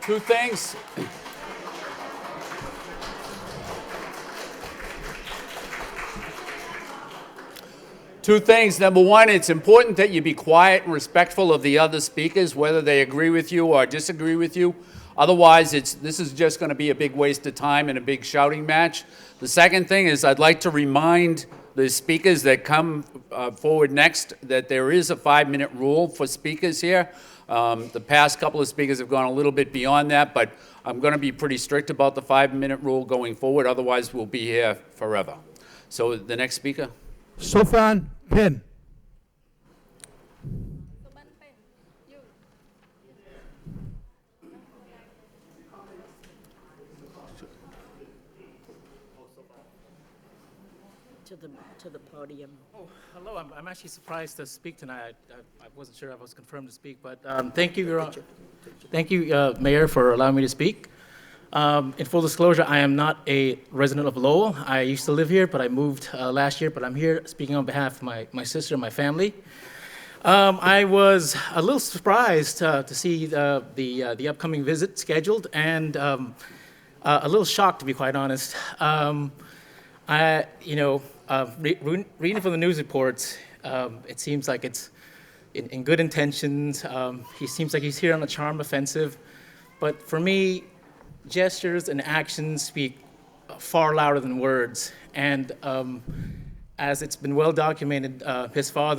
Two things. Two things. Number one, it's important that you be quiet and respectful of the other speakers, whether they agree with you or disagree with you. Otherwise, this is just going to be a big waste of time and a big shouting match. The second thing is I'd like to remind the speakers that come forward next that there is a 5-minute rule for speakers here. The past couple of speakers have gone a little bit beyond that, but I'm going to be pretty strict about the 5-minute rule going forward. Otherwise, we'll be here forever. So the next speaker. Sofan Pen. To the podium. Oh, hello. I'm actually surprised to speak tonight. I wasn't sure I was confirmed to speak, but thank you, Mayor, for allowing me to speak. In full disclosure, I am not a resident of Lowell. I used to live here, but I moved last year. But I'm here speaking on behalf of my sister and my family. I was a little surprised to see the upcoming visit scheduled, and a little shocked, to be quite honest. Reading from the news reports, it seems like it's in good intentions. He seems like he's here on a charm offensive, but for me, gestures and actions speak far louder than words. And as it's been well documented, his father